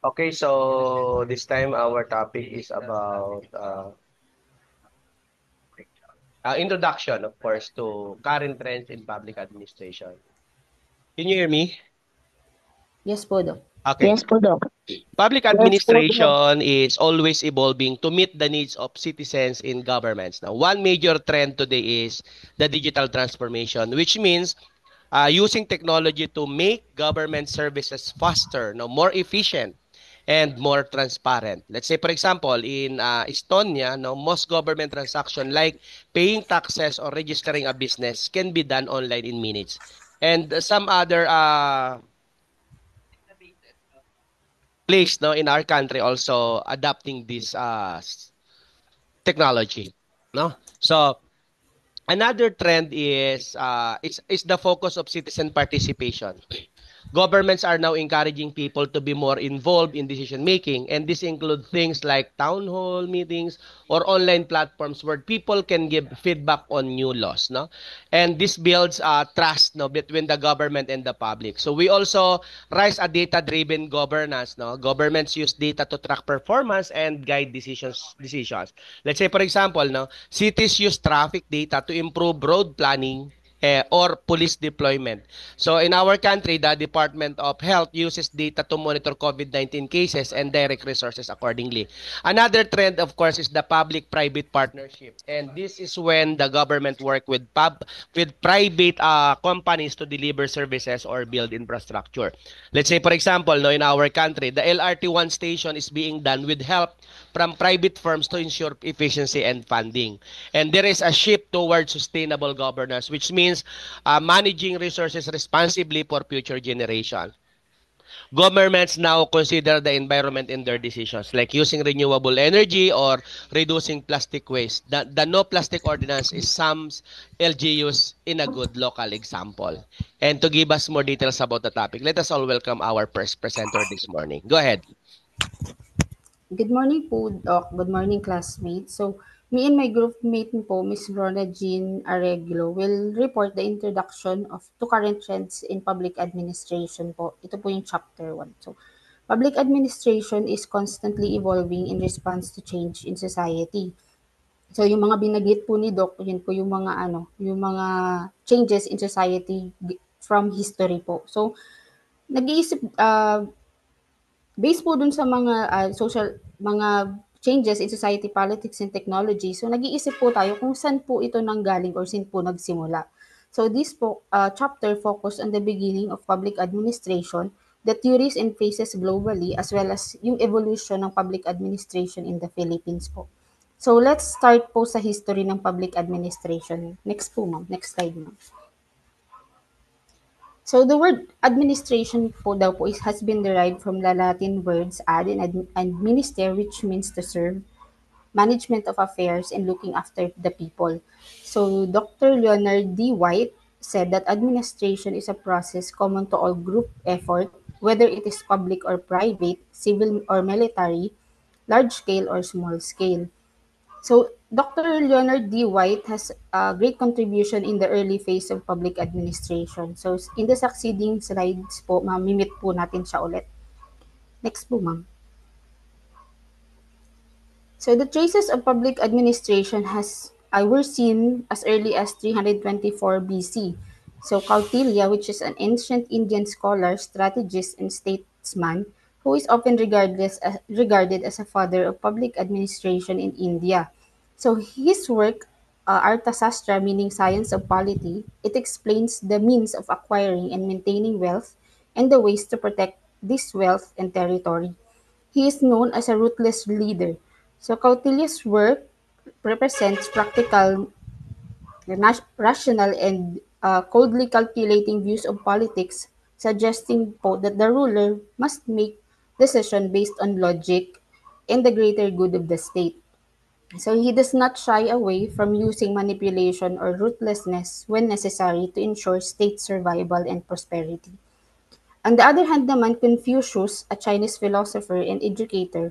Okay, so this time our topic is about introduction, of course, to current trends in public administration. Can you hear me? Yes po, Dok. Okay. Yes po, Doc. Public Yes po, Doc. administration is always evolving to meet the needs of citizens in governments. Now, one major trend today is the digital transformation, which means using technology to make government services faster, no, more efficient, and more transparent. Let's say, for example, in Estonia, no, most government transaction like paying taxes or registering a business can be done online in minutes. And some other place no in our country also adopting this technology, no? So another trend is the focus of citizen participation. Governments are now encouraging people to be more involved in decision making, and this includes things like town hall meetings or online platforms where people can give feedback on new laws, no? And this builds trust, no, between the government and the public. So we also rise a data-driven governance, no? Governments use data to track performance and guide decisions. Let's say, for example, no, cities use traffic data to improve road planning or police deployment. So in our country, the Department of Health uses data to monitor COVID-19 cases and direct resources accordingly. Another trend, of course, is the public-private partnership. And this is when the government work with private companies to deliver services or build infrastructure. Let's say, for example, no, in our country, the LRT-1 station is being done with help from private firms to ensure efficiency and funding. And there is a shift towards sustainable governance, which means managing resources responsibly for future generations. Governments now consider the environment in their decisions, like using renewable energy or reducing plastic waste. The no plastic ordinance is some LGUs in a good local example. And to give us more details about the topic, let us all welcome our first presenter this morning. Go ahead. Good morning po, Doc. Good morning, classmates. So, me and my group mate po, Miss Rona Jean Areglo, will report the introduction of to current trends in public administration po. Ito po yung chapter 1. So, public administration is constantly evolving in response to change in society. So, yung mga binagit po ni Doc, yun po yung mga yung mga changes in society from history po. So, nag-iisip based po dun sa mga mga changes in society, politics, and technology, so nag-iisip po tayo kung saan po ito nanggaling or saan po nagsimula. So this po, chapter focus on the beginning of public administration, the theories and phases globally, as well as yung evolution ng public administration in the Philippines po. So let's start po sa history ng public administration. Next po, ma'am. Next slide, ma'am. So the word administration po daw po has been derived from the Latin words ad and minister, which means to serve, management of affairs, and looking after the people. So Dr. Leonard D. White said that administration is a process common to all group effort, whether it is public or private, civil or military, large scale or small scale. So, Dr. Leonard D. White has a great contribution in the early phase of public administration. So, in the succeeding slides po, mamimit po natin siya ulit. Next po, ma'am. So, the traces of public administration were seen as early as 324 BC. So, Kautilya, which is an ancient Indian scholar, strategist, and statesman, who is often regarded as a father of public administration in India. So his work, Arthasastra, meaning science of polity, it explains the means of acquiring and maintaining wealth and the ways to protect this wealth and territory. He is known as a ruthless leader. So Kautilya's work represents practical, rational, and coldly calculating views of politics, suggesting po that the ruler must make decisions based on logic and the greater good of the state. So he does not shy away from using manipulation or ruthlessness when necessary to ensure state survival and prosperity. On the other hand naman, Confucius, a Chinese philosopher and educator,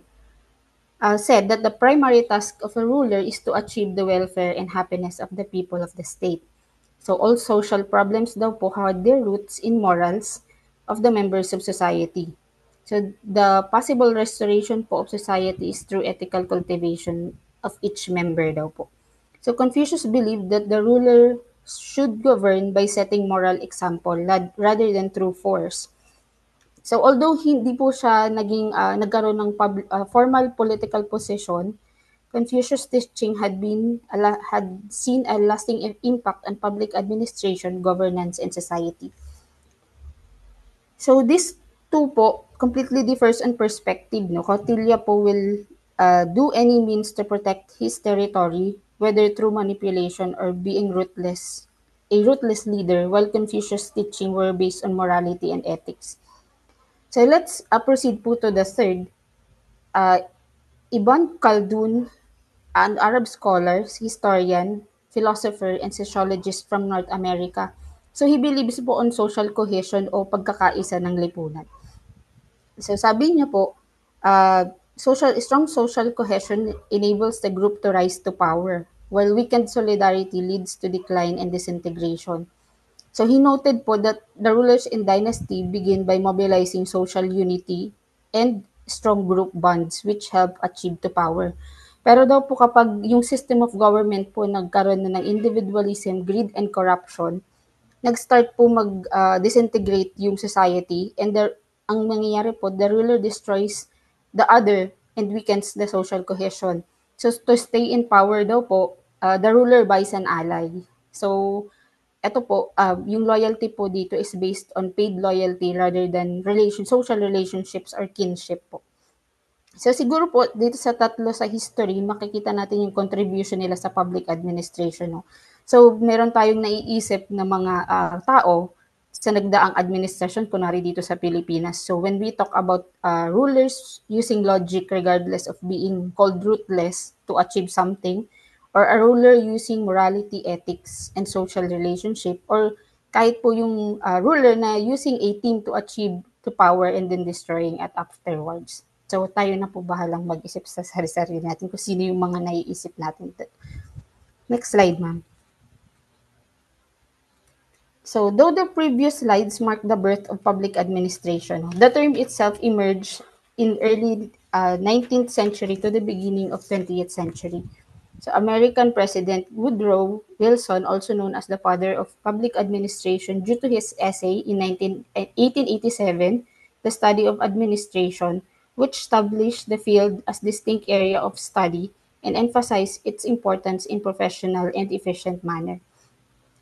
said that the primary task of a ruler is to achieve the welfare and happiness of the people of the state. So all social problems daw po had their roots in morals of the members of society. So the possible restoration po of society is through ethical cultivation of each member daw po. So Confucius believed that the ruler should govern by setting moral example rather than through force. So although hindi po siya nagkaroon ng formal political position, Confucius' teaching had seen a lasting impact on public administration, governance, and society. So these two po completely differs in perspective. No? Kautilya po will do any means to protect his territory, whether through manipulation or being a ruthless leader, while Confucius' teaching were based on morality and ethics. So let's proceed po to the third. Uh, Ibn Khaldun, an Arab scholar, historian, philosopher, and sociologist from North America. So he believes po on social cohesion o pagkakaisa ng lipunan. So sabi niya po, strong social cohesion enables the group to rise to power, while weakened solidarity leads to decline and disintegration. So he noted po that the rulers in dynasty begin by mobilizing social unity and strong group bonds which help achieve to power. Pero daw po kapag yung system of government po nagkaroon na ng individualism, greed, and corruption, nag-start po disintegrate yung society and ang mangyayari po, the ruler destroys the other and weakens the social cohesion. So to stay in power daw po, the ruler buys an ally. So eto po, yung loyalty po dito is based on paid loyalty rather than social relationships or kinship po. So siguro po dito sa tatlo sa history makikita natin yung contribution nila sa public administration 'no. So meron tayong naiisip na mga tao sa nagdaang administrasyon kunwari dito sa Pilipinas. So when we talk about rulers using logic regardless of being called ruthless to achieve something, or a ruler using morality, ethics, and social relationship, or kahit po yung ruler na using a team to achieve to power and then destroying it afterwards. So, tayo na po bahalang mag-isip sa sarili-sarili natin kung sino yung mga naiisip natin. Next slide, ma'am. So, though the previous slides mark the birth of public administration, the term itself emerged in early 19th century to the beginning of 20th century. So, American President Woodrow Wilson, also known as the father of public administration due to his essay in 1887, The Study of Administration, which established the field as distinct area of study and emphasized its importance in professional and efficient manner.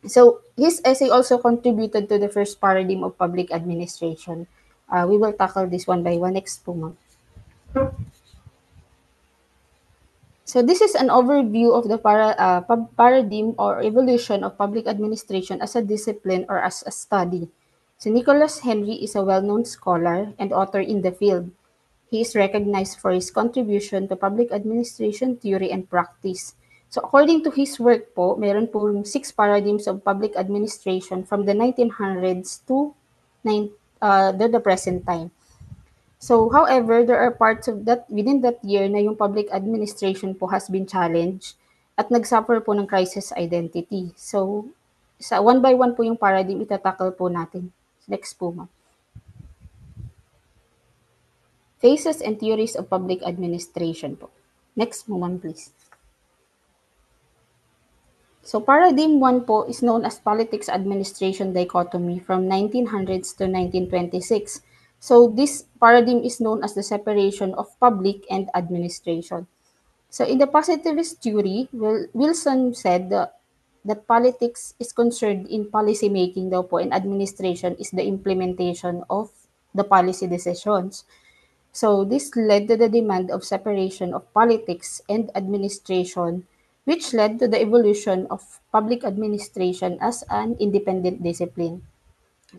So his essay also contributed to the first paradigm of public administration. We will tackle this one by one next po, ma'am. So this is an overview of the paradigm or evolution of public administration as a discipline or as a study. So Nicholas Henry is a well-known scholar and author in the field. He is recognized for his contribution to public administration theory and practice. So according to his work po, meron po 6 paradigms of public administration from the 1900s to the present time. So however, there are parts of that within that year na yung public administration po has been challenged at nagsuffer po ng crisis identity. So sa one by one po yung paradigm itatakal po natin. Next po, ma'am. Phases and theories of public administration po. Next mo, ma'am, please. So paradigm 1 po is known as politics administration dichotomy from 1900s to 1926. So this paradigm is known as the separation of public and administration. So in the positivist theory, Wilson said that politics is concerned in policy making daw po and administration is the implementation of the policy decisions. So this led to the demand of separation of politics and administration, which led to the evolution of public administration as an independent discipline.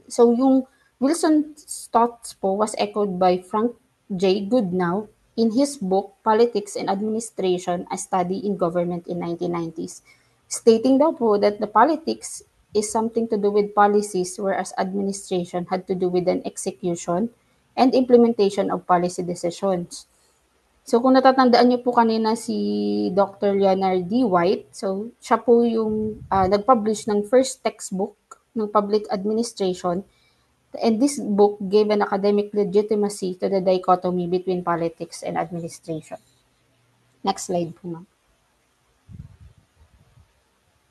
So yung Wilson's thoughts po was echoed by Frank J. Goodnow in his book Politics and Administration: A Study in Government in 1990s, stating daw po that the politics is something to do with policies whereas administration had to do with an execution and implementation of policy decisions. So kung natatandaan niyo po kanina si Dr. Leonard D. White, so siya po yung nag-publish ng first textbook ng public administration And this book gave an academic legitimacy to the dichotomy between politics and administration. Next slide po, ma'am.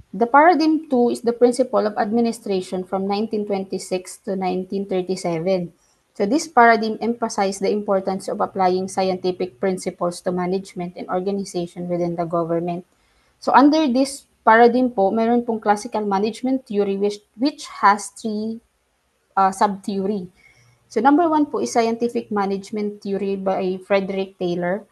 The paradigm 2 is the principle of administration from 1926 to 1937. So this paradigm emphasized the importance of applying scientific principles to management and organization within the government. So under this paradigm po, meron pong classical management theory which has three sub-theory. So number one po is scientific management theory by Frederick Taylor.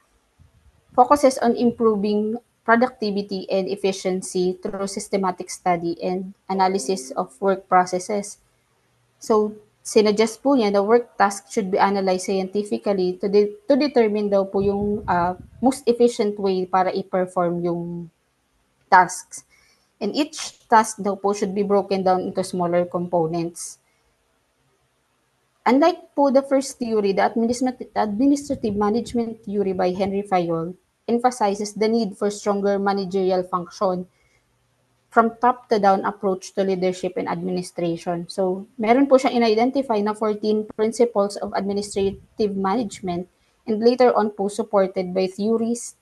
Focuses on improving productivity and efficiency through systematic study and analysis of work processes. So, sinuggest po niya na work task should be analyzed scientifically to determine daw po yung most efficient way para i-perform yung tasks. And each task daw po should be broken down into smaller components. Unlike po the first theory, the administrative management theory by Henry Fayol emphasizes the need for stronger managerial function from top-to-down approach to leadership and administration. So, meron po siyang in-identify na 14 principles of administrative management and later on po supported by theorist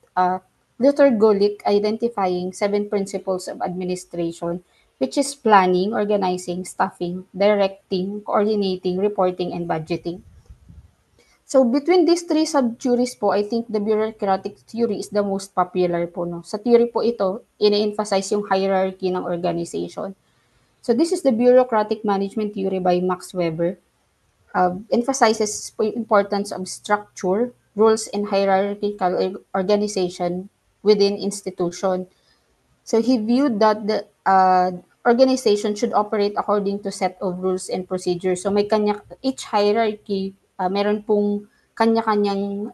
Luther Gulick identifying 7 principles of administration, which is planning, organizing, staffing, directing, coordinating, reporting, and budgeting. So between these three sub-theories po, I think the bureaucratic theory is the most popular po. No? Sa theory po ito, ine-emphasize yung hierarchy ng organization. So this is the bureaucratic management theory by Max Weber. Emphasizes po yung importance of structure, rules, and hierarchical organization within institution. So he viewed that the organization should operate according to set of rules and procedures. So may each hierarchy, meron pong kanya-kanyang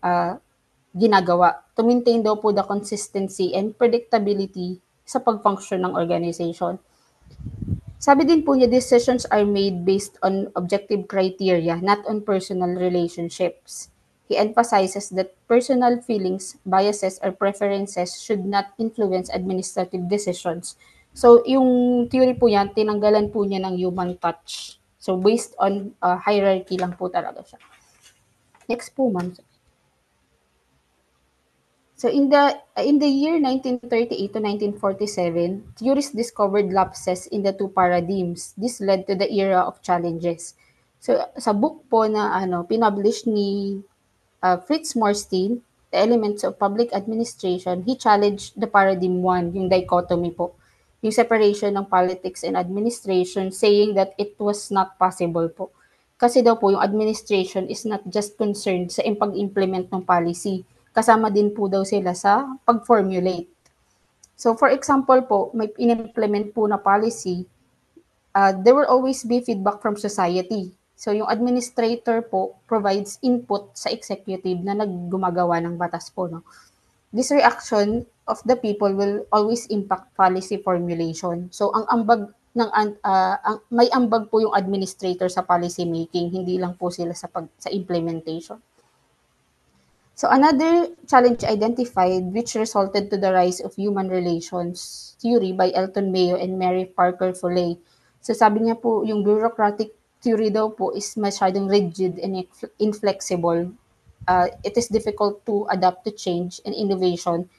ginagawa to maintain daw po the consistency and predictability sa pag-function ng organization. Sabi din po niya, decisions are made based on objective criteria, not on personal relationships. He emphasizes that personal feelings, biases, or preferences should not influence administrative decisions. So, yung theory po yan, tinanggalan po niya ng human touch. So, based on hierarchy lang po talaga siya. Next po, ma'am. So in the year 1938 to 1947, theorists discovered lapses in the two paradigms. This led to the era of challenges. So sa book po na pinublish ni Fritz Morstein, The Elements of Public Administration, he challenged the paradigm 1, yung dichotomy po, yung separation ng politics and administration, saying that it was not possible po. Kasi daw po yung administration is not just concerned sa pag-implement ng policy, kasama din po daw sila sa pag-formulate. So for example po, may in-implement po na policy, there will always be feedback from society. So yung administrator po provides input sa executive na naggumagawa ng batas po. No? This reaction of the people will always impact policy formulation. So ang ambag ng may ambag po yung administrator sa policy making, hindi lang po sila sa implementation. So another challenge identified which resulted to the rise of human relations theory by Elton Mayo and Mary Parker Follett. So sabi niya po, yung bureaucratic theory daw po is masyadong rigid and inflexible. It is difficult to adapt to change and innovation,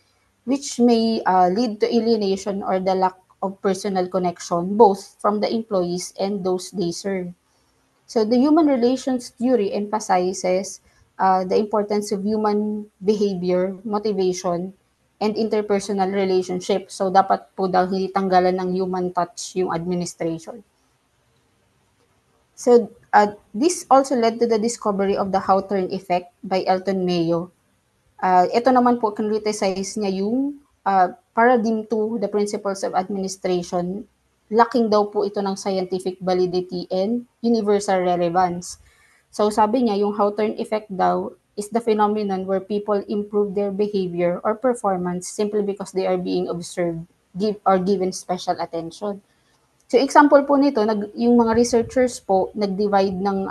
which may lead to alienation or the lack of personal connection, both from the employees and those they serve. So the human relations theory emphasizes the importance of human behavior, motivation, and interpersonal relationship. So dapat po daw hindi tanggalan ng human touch yung administration. So this also led to the discovery of the Hawthorne effect by Elton Mayo. Ito naman po, criticize niya yung paradigm 2, the principles of administration. Lacking daw po ito ng scientific validity and universal relevance. So sabi niya, yung Hawthorne effect daw is the phenomenon where people improve their behavior or performance simply because they are being observed or given special attention. So example po nito, yung mga researchers po nag-divide ng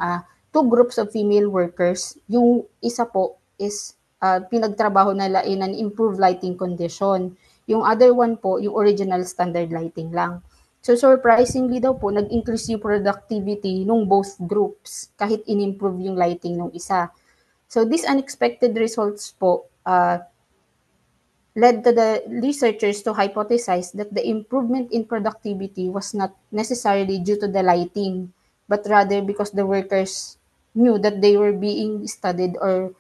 two groups of female workers. Yung isa po is pinagtrabaho nila in an improved lighting condition. Yung other one po, yung original standard lighting lang. So surprisingly daw po, nag-increase yung productivity nung both groups kahit in-improve yung lighting nung isa. So these unexpected results po led to the researchers to hypothesize that the improvement in productivity was not necessarily due to the lighting, but rather because the workers knew that they were being studied or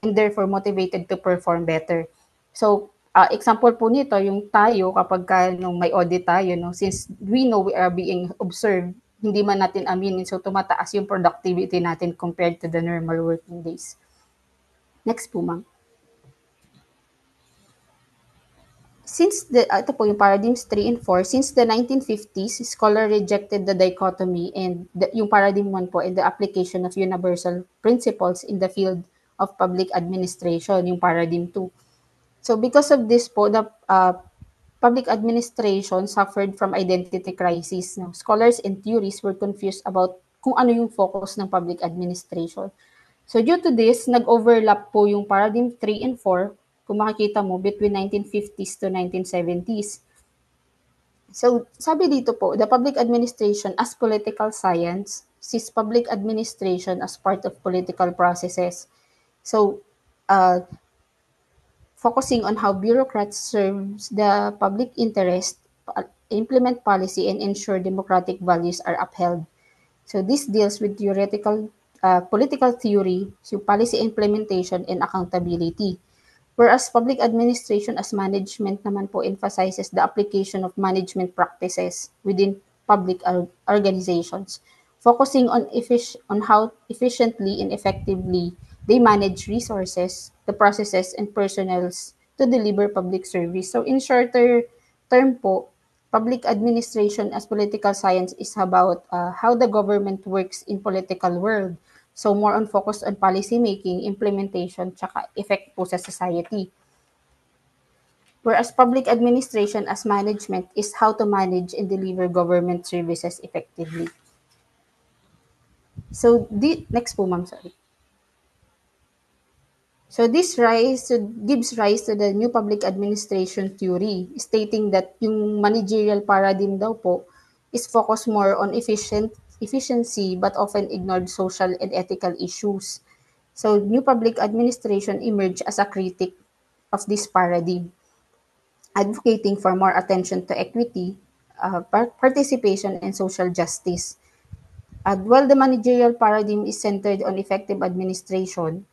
and therefore motivated to perform better. So, example po nito, yung tayo kapag nung may audit tayo, no, since we know we are being observed, hindi man natin aminin, so tumataas yung productivity natin compared to the normal working days. Next po, ma'am. Ito po yung paradigms 3 and 4, since the 1950s, scholar rejected the dichotomy and yung paradigm 1 po and the application of universal principles in the field of public administration, yung paradigm 2. So because of this po, the public administration suffered from identity crisis. No? Scholars and theories were confused about kung ano yung focus ng public administration. So due to this, nag-overlap po yung paradigm 3 and 4, kung makikita mo, between 1950s to 1970s. So sabi dito po, the public administration as political science sees public administration as part of political processes. So focusing on how bureaucrats serve the public interest, implement policy, and ensure democratic values are upheld. So this deals with theoretical political theory, so policy implementation, and accountability. Whereas public administration as management naman po emphasizes the application of management practices within public organizations, focusing on how efficiently and effectively they manage resources, the processes, and personnels to deliver public service. So in shorter term po, public administration as political science is about how the government works in political world. So more on focus on policy making, implementation, tsaka effect po sa society. Whereas public administration as management is how to manage and deliver government services effectively. So next po ma'am, sorry. So gives rise to the new public administration theory, stating that yung managerial paradigm daw po is focused more on efficiency but often ignored social and ethical issues. So new public administration emerged as a critic of this paradigm, advocating for more attention to equity, participation, and social justice. While the managerial paradigm is centered on effective administration,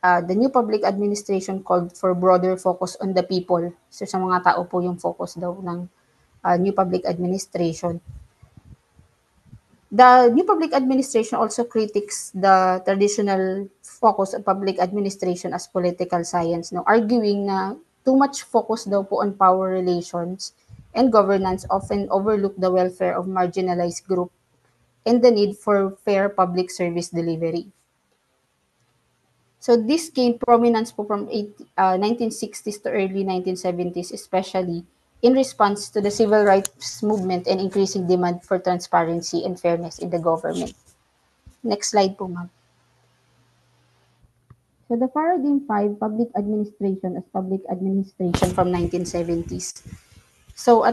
the new public administration called for broader focus on the people. So sa mga tao po yung focus daw ng new public administration. The new public administration also critiques the traditional focus of public administration as political science, no, arguing na too much focus daw po on power relations and governance often overlook the welfare of marginalized group and the need for fair public service delivery. So this gained prominence po from 1960s to early 1970s, especially in response to the civil rights movement and increasing demand for transparency and fairness in the government. Next slide po, ma'am. So the paradigm 5, public administration as public administration from 1970s. So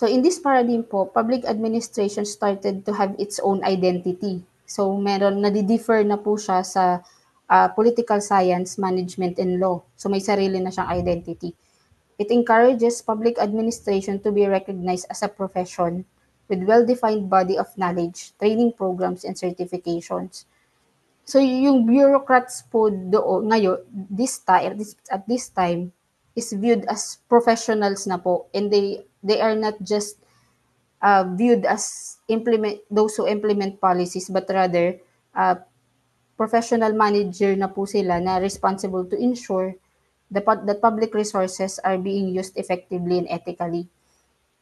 in this paradigm po, public administration started to have its own identity. So nadi-differ na po siya sa political science, management, and law. So may sarili na siyang identity. It encourages public administration to be recognized as a profession with well-defined body of knowledge, training programs, and certifications. So yung bureaucrats po ngayon, at this time, is viewed as professionals na po, and they are not just viewed as those who implement policies, but rather professional manager na po sila na responsible to ensure that public resources are being used effectively and ethically.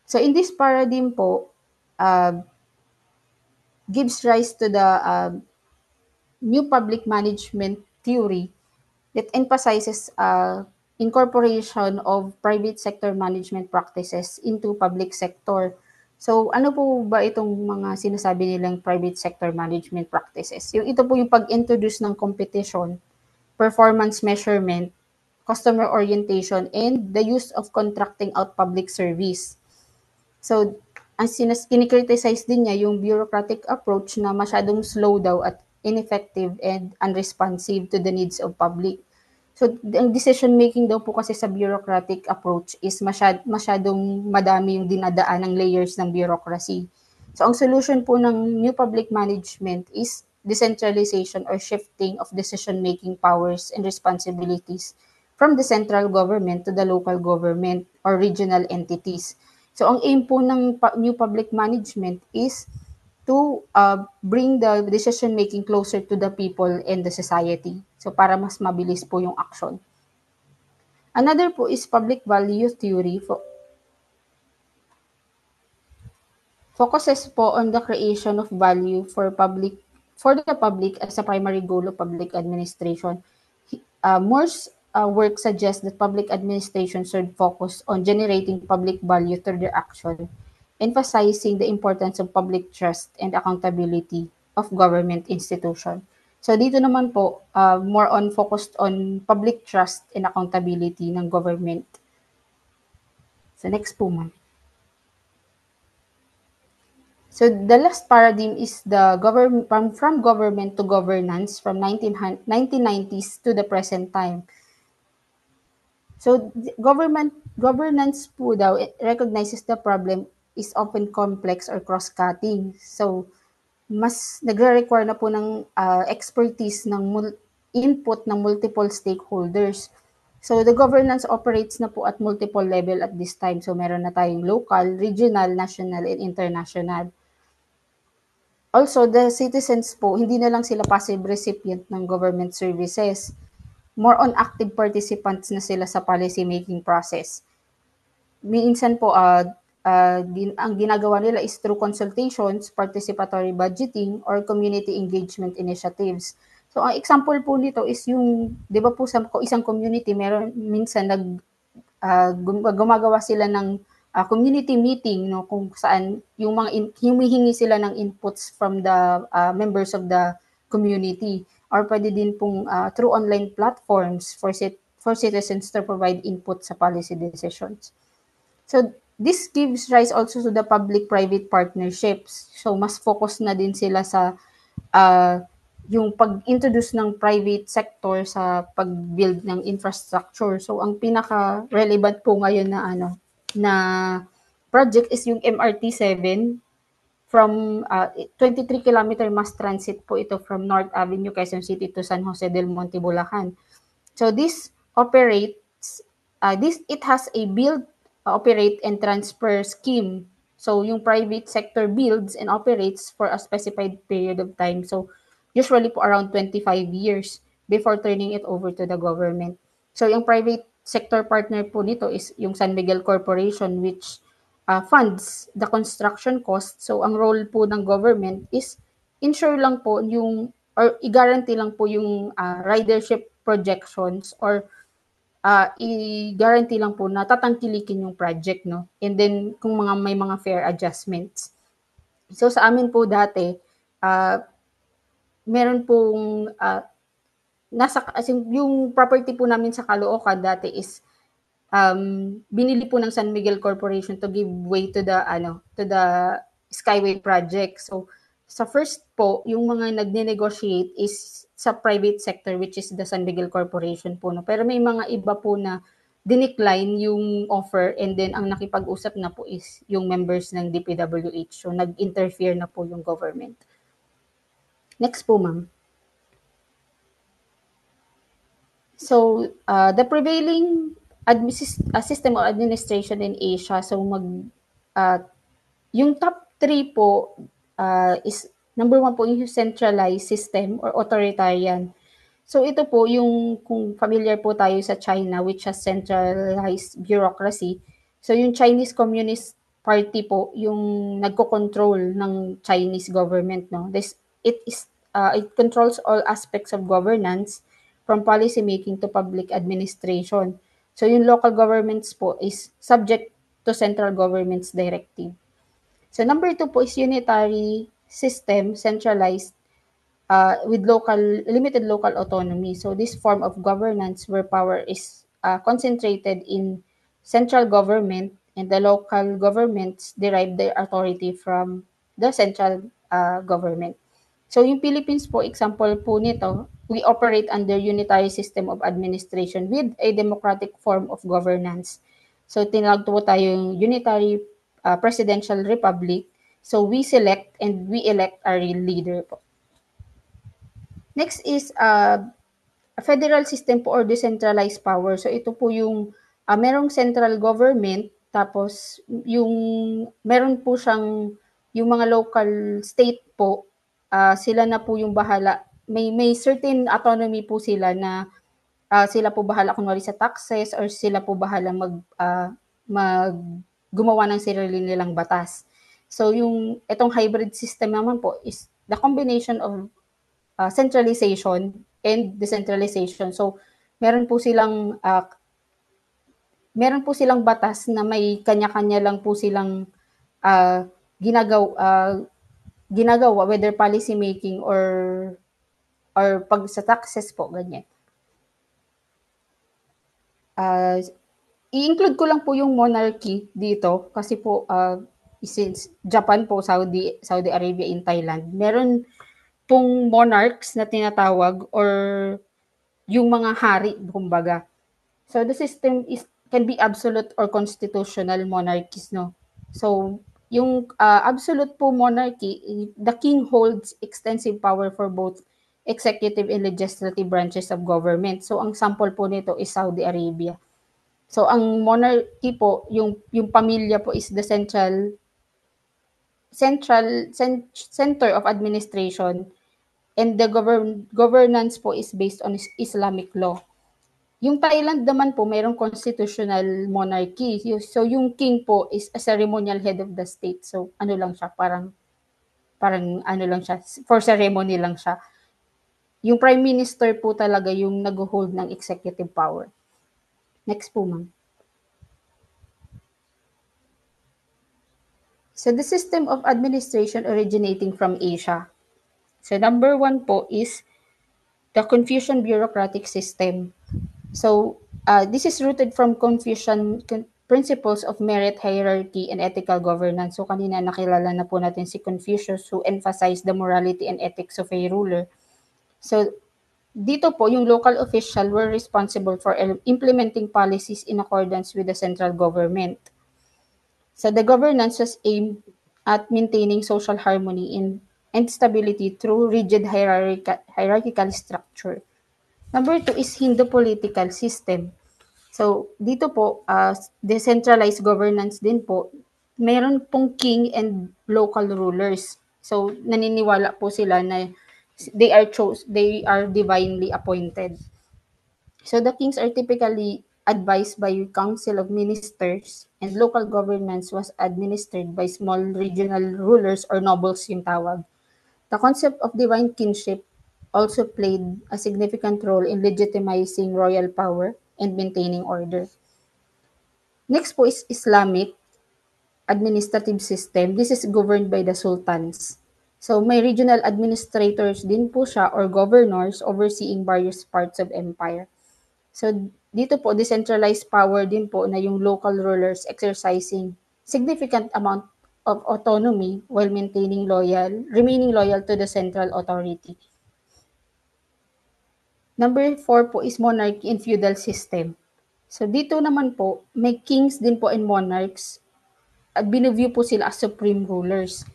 So in this paradigm po, gives rise to the new public management theory that emphasizes incorporation of private sector management practices into public sector. So ano po ba itong mga sinasabi nilang private sector management practices? Ito po yung pag-introduce ng competition, performance measurement, customer orientation, and the use of contracting out public service. So, ang kinikriticize din niya yung bureaucratic approach na masyadong slow daw at ineffective and unresponsive to the needs of public. So, ang decision making daw po kasi sa bureaucratic approach is masyadong madami yung dinadaan ng layers ng bureaucracy. So, ang solution po ng new public management is decentralization or shifting of decision making powers and responsibilities from the central government to the local government or regional entities. So, ang aim po ng new public management is to bring the decision making closer to the people and the society. So, para mas mabilis po yung action. Another po is public value theory. Focuses po on the creation of value for the public as a primary goal of public administration. Moore's work suggests that public administration should focus on generating public value through their action, emphasizing the importance of public trust and accountability of government institution. So dito naman po, more on focused on public trust and accountability ng government. So next po, ma'am. So the last paradigm is the from government to governance from 1990s to the present time. So governance po daw recognizes the problem is often complex or cross-cutting. So mas nagre-require na po ng expertise ng input ng multiple stakeholders. So the governance operates na po at multiple level at this time. So meron na tayong local, regional, national, and international. Also, the citizens po, hindi na lang sila passive recipient ng government services. More on active participants na sila sa policy making process. Minsan po, ang ginagawa nila is through consultations, participatory budgeting, or community engagement initiatives. So, ang example po nito is yung, di ba po sa isang community, meron minsan gumagawa sila ng community meeting, no, kung saan yung humihingi sila ng inputs from the members of the community, or pwede din pong through online platforms for citizens to provide input sa policy decisions. So this gives rise also to the public-private partnerships. So mas focus na din sila sa yung pag-introduce ng private sector sa pag-build ng infrastructure. So ang pinaka-relevant po ngayon na project is yung MRT 7 from 23 kilometer mass transit po ito from North Avenue, Quezon City to San Jose del Monte, Bulacan. So this operates, it has a build, operate, and transfer scheme. So yung private sector builds and operates for a specified period of time. So usually po around 25 years before turning it over to the government. So yung private sector partner po dito is yung San Miguel Corporation, which funds the construction cost. So ang role po ng government is ensure lang po yung or i-guarantee lang po yung ridership projections or i-guarantee lang po na tatangkilikin yung project, no? And then kung may mga fare adjustments. So sa amin po dati, meron pong yung property po namin sa Caloocan dati is binili po ng San Miguel Corporation to give way to the Skyway project. So sa first po, yung mga nagne-negotiate is sa private sector, which is the San Miguel Corporation po, no? Pero may mga iba po na dinecline yung offer, and then ang nakipag-usap na po is yung members ng DPWH. So nag-interfere na po yung government. Next po, ma'am. So the prevailing system of administration in Asia, so yung top 3 po is number 1 po yung centralized system or authoritarian. So ito po yung kung familiar po tayo sa China, which has centralized bureaucracy. So yung Chinese Communist Party po yung nagko-control ng Chinese government, no. It controls all aspects of governance from policy making to public administration. So yung local governments po is subject to central government's directive. So number 2 po is unitary system, centralized with limited local autonomy. So this form of governance where power is concentrated in central government and the local governments derive their authority from the central government. So yung Philippines po, example po nito, we operate under unitary system of administration with a democratic form of governance. So tinawag po tayong unitary presidential republic. So we select and we elect our leader po. Next is a federal system po or decentralized power. So ito po yung merong central government, tapos yung meron po siyang yung mga local state po, sila na po yung bahala. May certain autonomy po sila na sila po bahala kunwari sa taxes or sila po bahala mag gumawa ng sarili nilang batas. So yung itong hybrid system naman po is the combination of centralization and decentralization. So meron po silang batas na may kanya-kanya lang po silang uh, ginagawa ginagawa whether policy making or pag sa taxes po ganyan. I-include ko lang po yung monarchy dito kasi po since Japan po, Saudi Arabia, in Thailand, meron pong monarchs na tinatawag or yung mga hari kumbaga. So the system can be absolute or constitutional monarchies, no. So yung absolute po monarchy, the king holds extensive power for both executive and legislative branches of government. So ang sample po nito is Saudi Arabia. So ang monarchy po, yung pamilya po is the center of administration, and the governance po is based on Islamic law. Yung Thailand naman po, mayroong constitutional monarchy. So yung king po is a ceremonial head of the state. So ano lang siya, parang ano lang siya, for ceremony lang siya. Yung prime minister po talaga yung nag-hold ng executive power. Next po, ma'am. So the system of administration originating from Asia. So number 1 po is the Confucian bureaucratic system. So this is rooted from Confucian principles of merit, hierarchy, and ethical governance. So kanina nakilala na po natin si Confucius, who emphasized the morality and ethics of a ruler. So dito po, yung local official were responsible for implementing policies in accordance with the central government. So the governance was aimed at maintaining social harmony and stability through rigid hierarchical structure. Number 2 is Hindu political system. So dito po, decentralized governance din po. Meron pong king and local rulers. So naniniwala po sila na they are divinely appointed. So the kings are typically advised by council of ministers, and local governance was administered by small regional rulers or nobles yung tawag. The concept of divine kingship also played a significant role in legitimizing royal power and maintaining order. Next po is Islamic administrative system. This is governed by the sultans. So may regional administrators din po siya or governors overseeing various parts of empire. So dito po, decentralized power din po na yung local rulers exercising significant amount of autonomy while remaining loyal to the central authority. Number 4 po is monarchy and feudal system. So dito naman po, may kings din po and monarchs at biniview po sila as supreme rulers.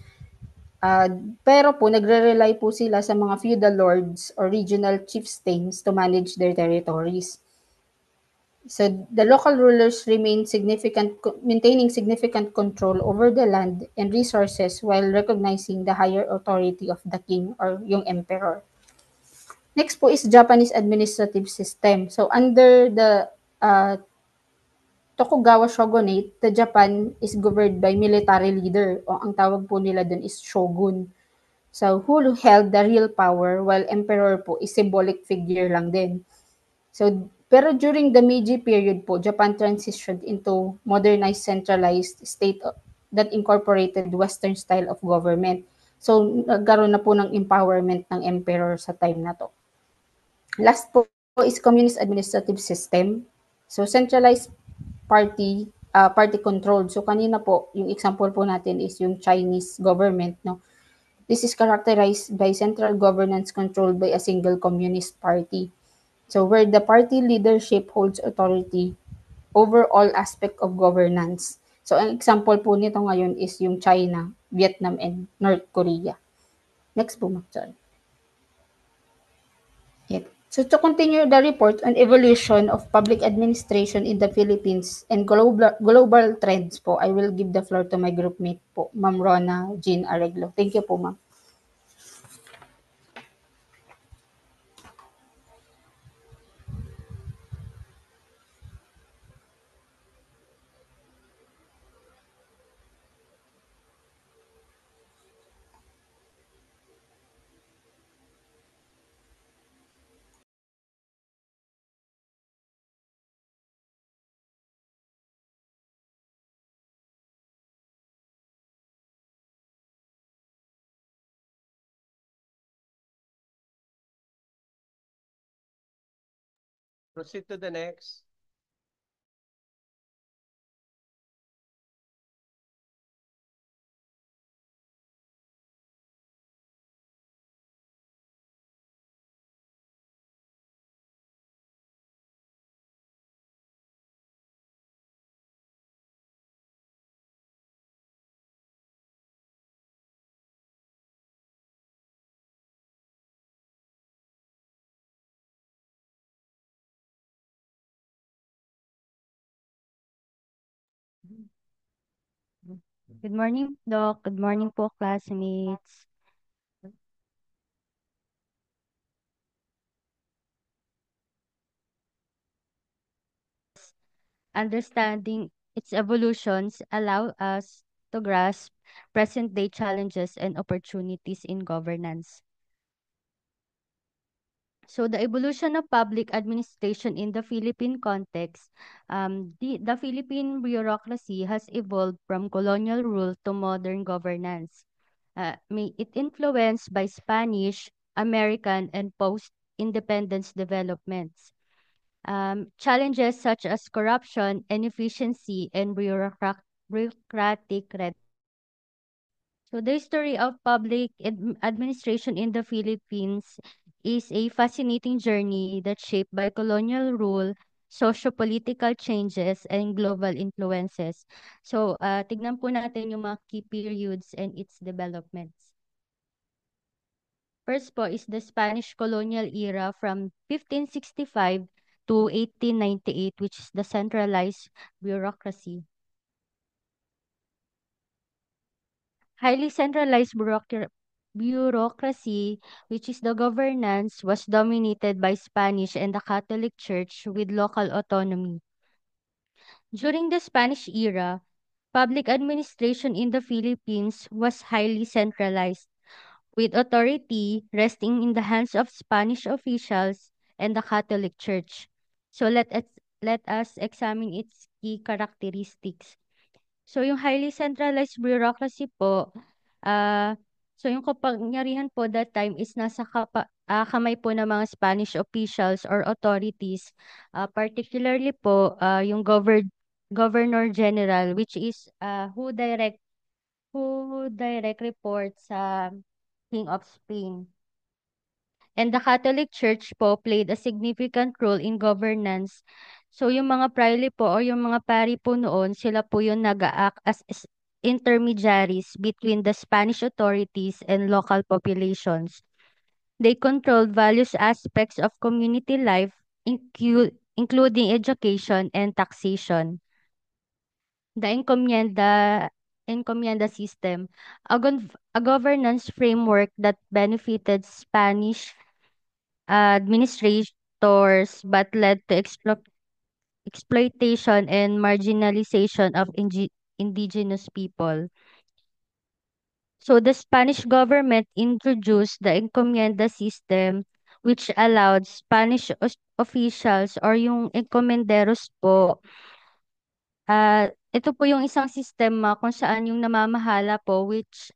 Pero po, nagre-rely po sila sa mga feudal lords or regional chieftains to manage their territories. So the local rulers maintaining significant control over the land and resources while recognizing the higher authority of the king or yung emperor. Next po is Japanese administrative system. So under the Tokugawa shogunate, the Japan is governed by military leader, o ang tawag po nila dun is shogun. So who held the real power, while emperor po is symbolic figure lang din. So pero during the Meiji period po, Japan transitioned into modernized centralized state that incorporated Western style of government. So nagkaroon na po ng empowerment ng emperor sa time na to. Last po is communist administrative system. So centralized party party controlled. So kanina po, yung example po natin is yung Chinese government, no? This is characterized by central governance controlled by a single communist party. So where the party leadership holds authority over all aspect of governance. So ang example po nito ngayon is yung China, Vietnam, and North Korea. Next po, Ma'am. Sorry. Yep. So to continue the report on evolution of public administration in the Philippines and global trends po, I will give the floor to my groupmate po, Ma'am Rona Jean Areglo. Thank you po, Ma'am. Proceed to the next. Good morning, Doc. Good morning po, classmates. Understanding its evolutions allow us to grasp present-day challenges and opportunities in governance. So the evolution of public administration in the Philippine context, the Philippine bureaucracy has evolved from colonial rule to modern governance. It influenced by Spanish, American, and post-independence developments. Challenges such as corruption, inefficiency, and bureaucratic red. So the history of public administration in the Philippines is a fascinating journey that's shaped by colonial rule, socio-political changes, and global influences. So, tignan po natin yung mga key periods and its developments. First po is the Spanish colonial era from 1565 to 1898, which is the centralized bureaucracy. Highly centralized bureaucracy, which is the governance, was dominated by Spanish and the Catholic Church with local autonomy. During the Spanish era, public administration in the Philippines was highly centralized, with authority resting in the hands of Spanish officials and the Catholic Church. So let us examine its key characteristics. So yung highly centralized bureaucracy po, ah so yung kapangyarihan po that time is nasa kamay po ng mga Spanish officials or authorities, particularly po yung Governor General, which is who direct reports sa King of Spain. And the Catholic Church po played a significant role in governance. So yung mga priory po o yung mga pari po noon, sila po yung nag-act as intermediaries between the Spanish authorities and local populations. They controlled various aspects of community life, including education and taxation. The encomienda system, a governance framework that benefited Spanish administrators but led to exploitation and marginalization of indigenous people. So the Spanish government introduced the encomienda system, which allowed Spanish officials or yung encomenderos po, ito po yung isang sistema kung saan yung namamahala po, which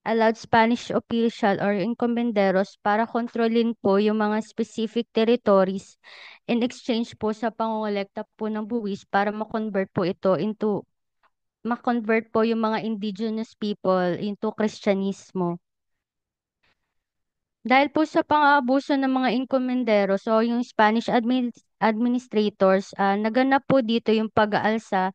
allowed Spanish official or encomenderos para kontrolin po yung mga specific territories in exchange po sa pangongolekta po ng buwis para ma-convert po yung mga indigenous people into Kristyanismo. Dahil po sa pang-aabuso ng mga encomenderos o yung Spanish administrators, naganap po dito yung pag-aalsa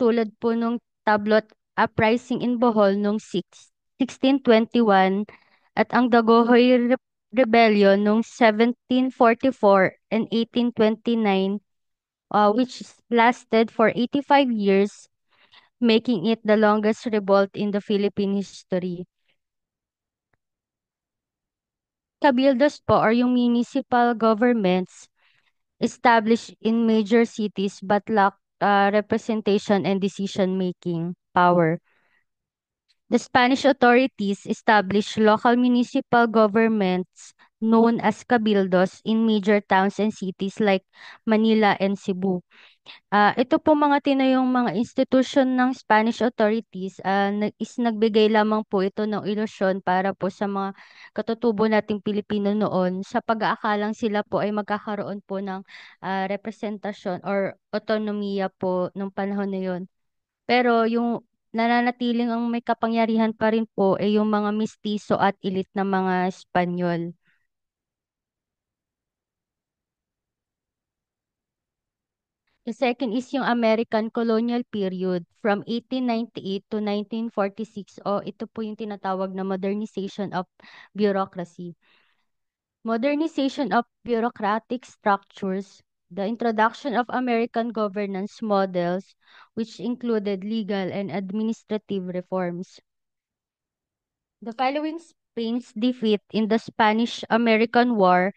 tulad po nung Tablot Uprising in Bohol noong 1621 at ang Dagohoy Rebellion noong 1744 and 1829, which lasted for 85 years, making it the longest revolt in the Philippine history. Cabildos po or yung municipal governments established in major cities but lack representation and decision-making power. The Spanish authorities established local municipal governments known as cabildos in major towns and cities like Manila and Cebu. Ito po mga tinayong mga institusyon ng Spanish authorities is nagbigay lamang po ito ng ilusyon para po sa mga katutubo nating Pilipino noon sa pag-aakalang sila po ay magkakaroon po ng representasyon or otonomiya po nung panahon na yun. Pero yung nananatiling ang may kapangyarihan pa rin po ay yung mga mistiso at elite na mga Espanyol. The second is yung American colonial period from 1898 to 1946 o ito po yung tinatawag na modernization of bureaucracy. Modernization of bureaucratic structures, the introduction of American governance models which included legal and administrative reforms. The following Spain's defeat in the Spanish-American War,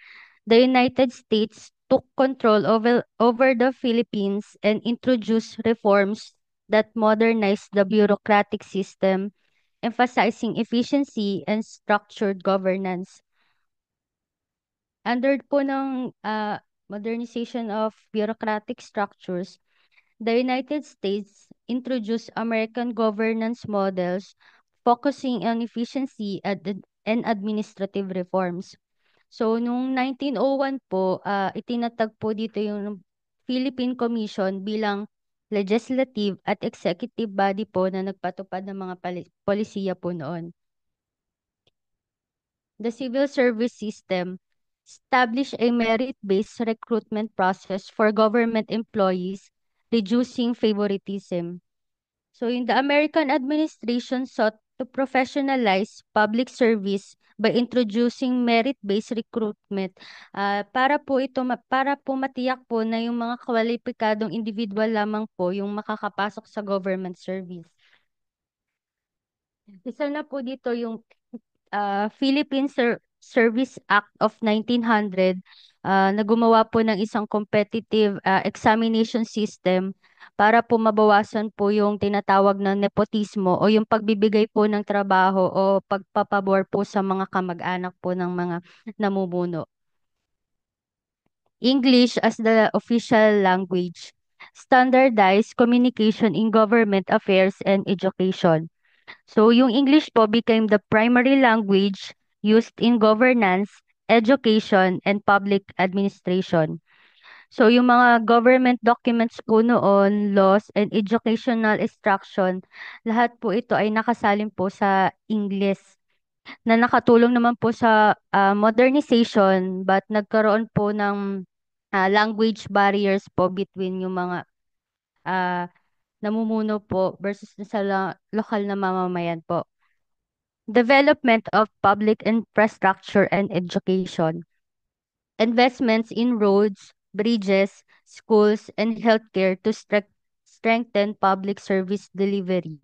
the United States took control over the Philippines and introduced reforms that modernized the bureaucratic system, emphasizing efficiency and structured governance. Under po ng modernization of bureaucratic structures, the United States introduced American governance models focusing on efficiency and administrative reforms. So, noong 1901 po, itinatag po dito yung Philippine Commission bilang legislative at executive body po na nagpatupad ng mga polisiya po noon. The civil service system established a merit-based recruitment process for government employees, reducing favoritism. So, in the American administration sought to professionalize public service by introducing merit-based recruitment para po matiyak po na yung mga kwalipikadong individual lamang po yung makakapasok sa government service. Isa na po dito yung Philippine Service Act of 1900 na gumawa po ng isang competitive examination system para po mabawasan po yung tinatawag na nepotismo o yung pagbibigay po ng trabaho o pagpapabor po sa mga kamag-anak po ng mga namumuno. English as the official language. Standardized communication in government affairs and education. So, yung English po became the primary language used in governance, education, and public administration. So, yung mga government documents po noon, laws, and educational instruction, lahat po ito ay nakasalin po sa English na nakatulong naman po sa modernization but nagkaroon po ng language barriers po between yung mga ah, namumuno po versus sa lokal na mamamayan po. Development of public infrastructure and education. Investments in roads, bridges, schools, and healthcare to strengthen public service delivery.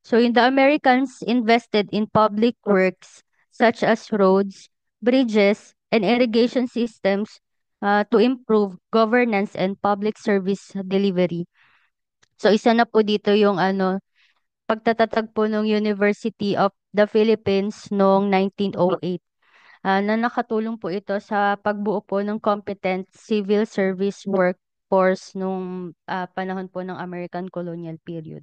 So, the Americans invested in public works such as roads, bridges, and irrigation systems to improve governance and public service delivery. So, isa na po dito yung pagtatatag po ng University of the Philippines noong 1908 na nakatulong po ito sa pagbuo po ng competent civil service workforce nung panahon po ng American colonial period.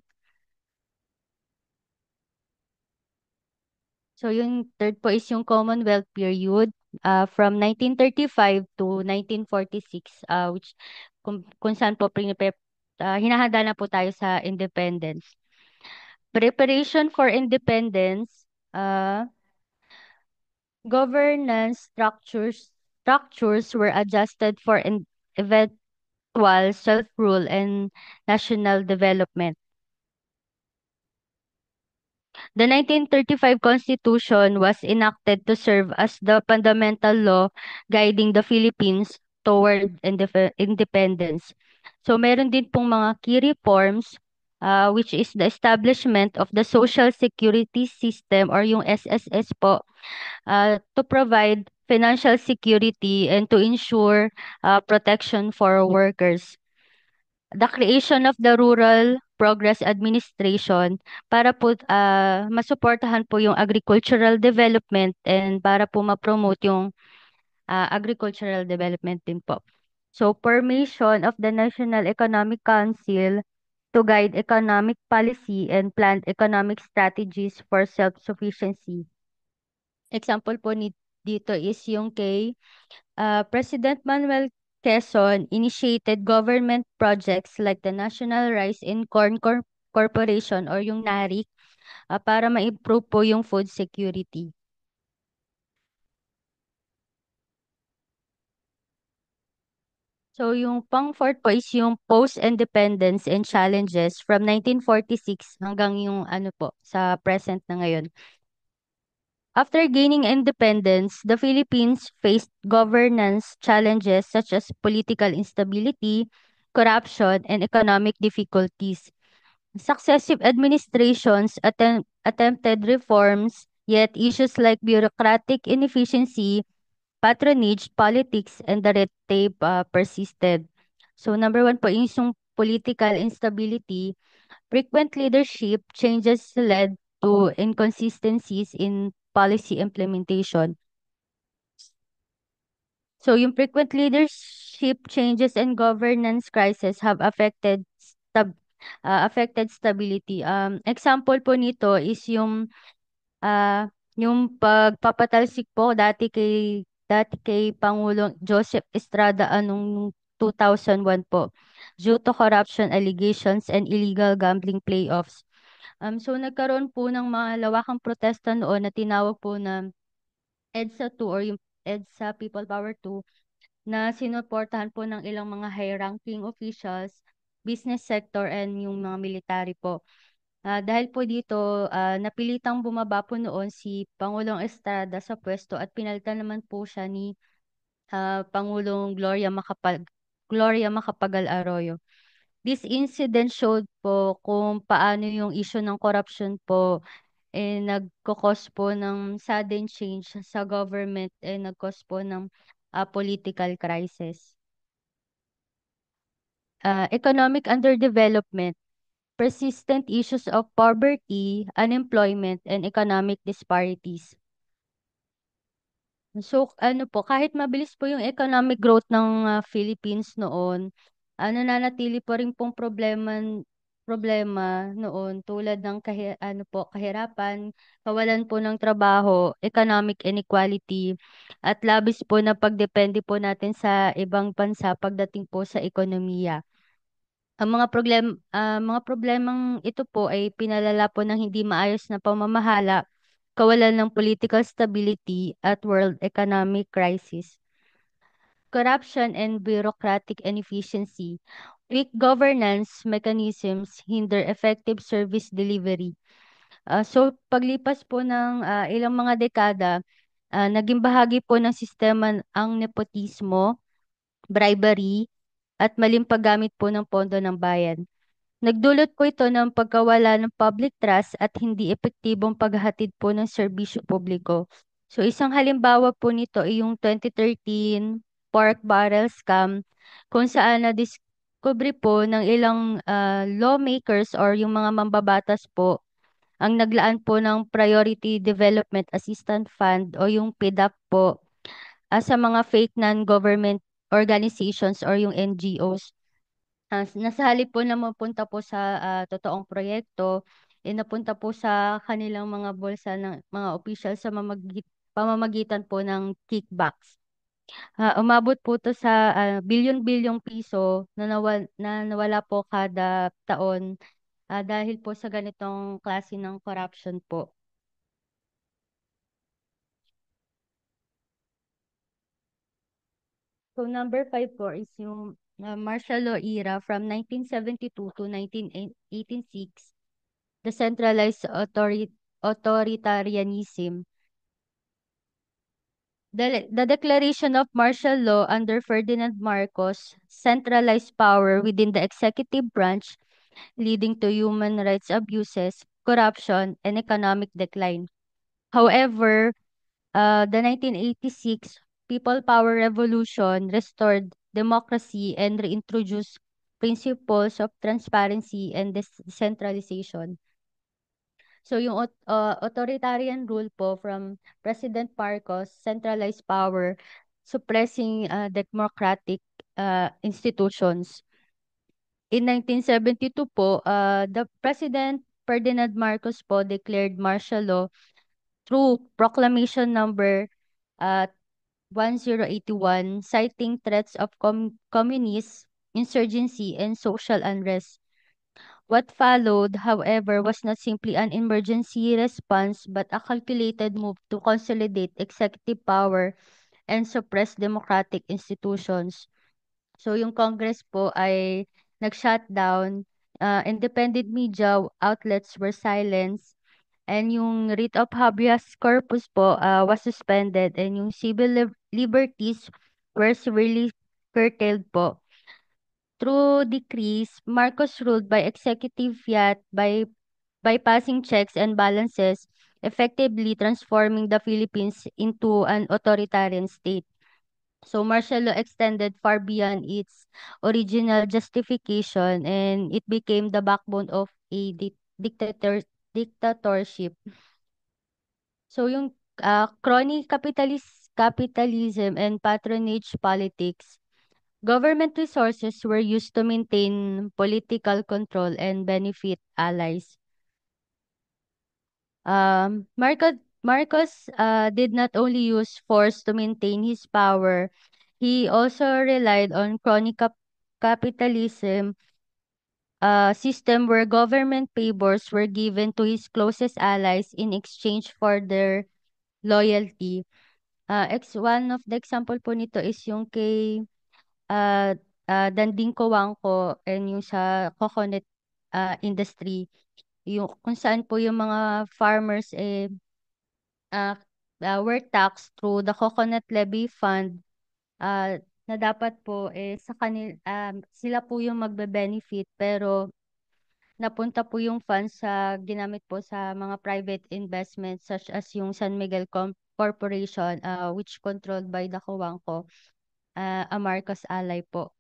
So yung third po is yung Commonwealth period from 1935 to 1946 which kung saan po hinahanda na po tayo sa independence. Preparation for independence, governance structures were adjusted for eventual self-rule and national development. The 1935 Constitution was enacted to serve as the fundamental law guiding the Philippines toward independence. So meron din pong mga key reforms which is the establishment of the Social Security System or yung SSS po to provide financial security and to ensure protection for workers. The creation of the Rural Progress Administration para po masuportahan po yung agricultural development and para po ma-promote yung agricultural development din po. So, formation of the National Economic Council to guide economic policy and planned economic strategies for self-sufficiency. Example po dito is yung kay President Manuel Quezon initiated government projects like the National Rice and Corn Corporation or yung NARIC para ma-improve po yung food security. So yung pang-fourth po is yung post-independence and challenges from 1946 hanggang yung ano po sa present na ngayon. After gaining independence, the Philippines faced governance challenges such as political instability, corruption, and economic difficulties. Successive administrations attempted reforms, yet issues like bureaucratic inefficiency, patronage, politics, and the red tape persisted. So number one po is yung political instability. Frequent leadership changes led to inconsistencies in policy implementation. So yung frequent leadership changes and governance crisis have affected stability. Example po nito is yung pagpapatalsik po dati kay Pangulong Joseph Estrada anong 2001 po due to corruption allegations and illegal gambling playoffs. So nagkaroon po ng mga lawakang protesta noon na tinawag po na EDSA 2 or yung EDSA People Power 2 na sinuportahan po ng ilang mga high-ranking officials, business sector, and yung mga military po. Dahil po dito, napilitang bumaba po noon si Pangulong Estrada sa pwesto at pinalitan naman po siya ni Pangulong Gloria Macapagal Arroyo. This incident showed po kung paano yung issue ng corruption po nagkakos po ng sudden change sa government nagkos po ng political crisis. Economic underdevelopment, persistent issues of poverty, unemployment, and economic disparities. So, ano po, kahit mabilis po yung economic growth ng Philippines noon, nananatili pa rin pong problema noon tulad ng kahirapan, kawalan po ng trabaho, economic inequality, at labis po na pagdepende po natin sa ibang bansa pagdating po sa ekonomiya. Ang mga problemang ito po ay pinalala po ng hindi maayos na pamamahala, kawalan ng political stability at world economic crisis. Corruption and bureaucratic inefficiency. Weak governance mechanisms hinder effective service delivery. So paglipas po ng ilang mga dekada, naging bahagi po ng sistema ang nepotismo, bribery, at maling paggamit po ng pondo ng bayan. Nagdulot po ito ng pagkawala ng public trust at hindi epektibong paghahatid po ng serbisyo publiko. So isang halimbawa po nito ay yung 2013 pork barrel scam kung saan na-discover po ng ilang lawmakers or yung mga mambabatas po ang naglaan po ng Priority Development Assistance Fund o yung PDAP po sa mga fake non-government organizations or yung NGOs. Nasa halip po na mapunta po sa totoong proyekto, napunta po sa kanilang mga bulsa ng mga opisyal sa pamamagitan po ng kickbacks. Umabot po 'to sa, bilyon-bilyong piso na nawala po kada taon, dahil po sa ganitong klase ng corruption po. So number 5 po is yung, martial law era from 1972 to 1986, the centralized authoritarianism. The declaration of martial law under Ferdinand Marcos centralized power within the executive branch, leading to human rights abuses, corruption, and economic decline. However, the 1986 People Power Revolution restored democracy and reintroduced principles of transparency and decentralization. So yung authoritarian rule po from President Marcos, centralized power, suppressing democratic institutions. In 1972 po, the President Ferdinand Marcos po declared martial law through Proclamation number uh, 1081, citing threats of communist insurgency and social unrest. What followed, however, was not simply an emergency response but a calculated move to consolidate executive power and suppress democratic institutions. So yung Congress po ay nag-shutdown, independent media outlets were silenced, and yung writ of habeas corpus po was suspended, and yung civil liberties were severely curtailed po. Through decrees, Marcos ruled by executive fiat by bypassing checks and balances, effectively transforming the Philippines into an authoritarian state. So martial law extended far beyond its original justification, and it became the backbone of a dictatorship. So yung crony capitalism and patronage politics, government resources were used to maintain political control and benefit allies. Marcos did not only use force to maintain his power, he also relied on crony capitalism system where government favors were given to his closest allies in exchange for their loyalty. One of the example po nito is yung kay uh, Danding Coangco and yung sa coconut industry. Yung kung saan po yung mga farmers uh, were taxed through the Coconut Levy Fund, na dapat po sa sila po yung magbe-benefit, pero napunta po yung funds sa ginamit po sa mga private investments such as yung San Miguel Corporation, which controlled by the Coangco, a Marcos ally po.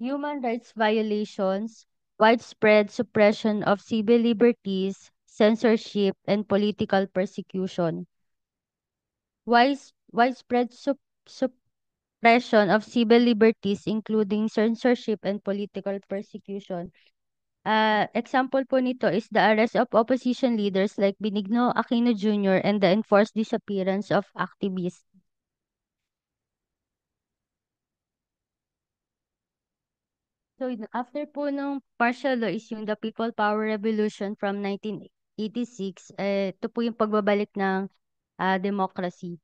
Human rights violations, widespread suppression of civil liberties, censorship, and political persecution. Widespread suppression of civil liberties, including censorship and political persecution. Example po nito is the arrest of opposition leaders like Benigno Aquino Jr. and the enforced disappearance of activists. So, after po nung martial law is yung the People Power Revolution from 1986, ito po yung pagbabalik ng democracy.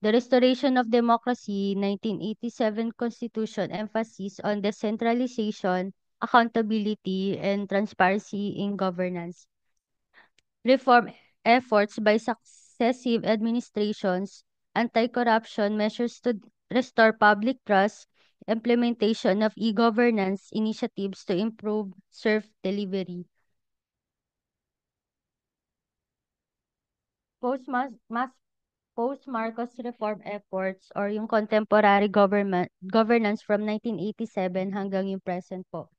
The Restoration of Democracy, 1987 Constitution emphasis on decentralization, accountability, and transparency in governance. Reform efforts by successive administrations, anti-corruption measures to restore public trust, implementation of e-governance initiatives to improve service delivery. Post-Marcos reform efforts or yung contemporary governance from 1987 hanggang yung present po.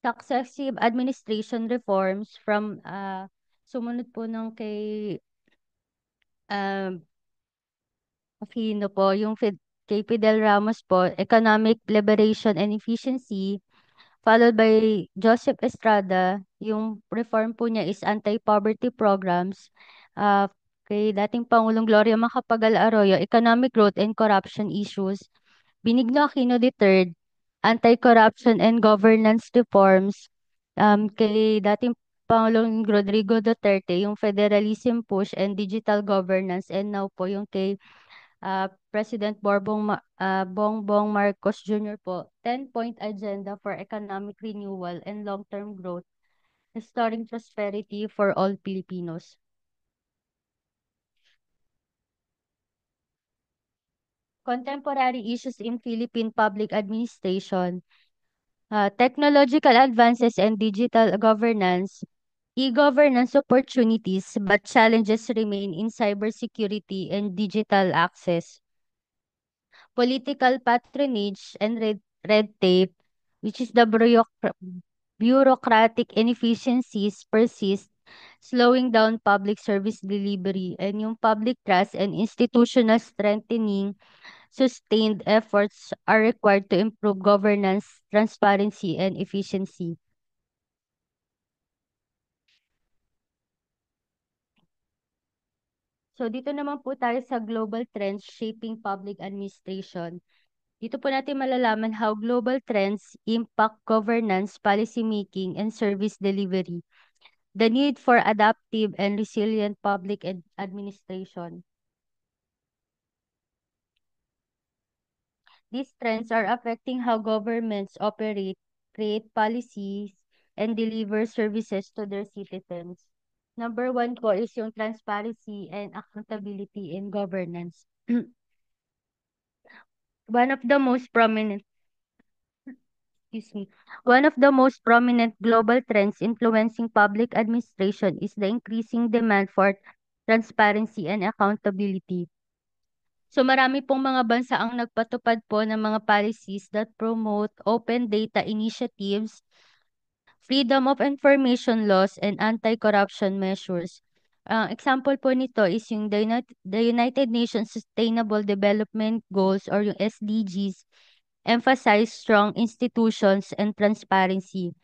Successive administration reforms from sumunod po nung kay Aquino po, yung kay Fidel Ramos po, economic liberation and efficiency, followed by Joseph Estrada. Yung reform po niya is anti-poverty programs. Uh, Kay dating Pangulong Gloria Macapagal Arroyo, economic growth and corruption issues. Benigno Aquino III, anti-corruption and governance reforms. Kay dating Pangulong Rodrigo Duterte, yung federalism push and digital governance. And now po yung kay President Bongbong Marcos Jr. po, 10-point agenda for economic renewal and long-term growth, restoring prosperity for all Filipinos. Contemporary issues in Philippine public administration, technological advances and digital governance, e-governance opportunities, but challenges remain in cybersecurity and digital access. Political patronage and red tape, which is the bureaucratic inefficiencies persist, slowing down public service delivery, and yung public trust and institutional strengthening, sustained efforts are required to improve governance, transparency, and efficiency. So dito naman po tayo sa global trends shaping public administration. Dito po natin malalaman how global trends impact governance, policy making, and service delivery. The need for adaptive and resilient public administration. These trends are affecting how governments operate, create policies, and deliver services to their citizens. Number one po is yung transparency and accountability in governance. One of the most prominent excuse me. One of the most prominent global trends influencing public administration is the increasing demand for transparency and accountability. So marami pong mga bansa ang nagpatupad po ng mga policies that promote open data initiatives, freedom of information laws, and anti-corruption measures. Example po nito is yung the United Nations Sustainable Development Goals or yung SDGs emphasize strong institutions and transparency.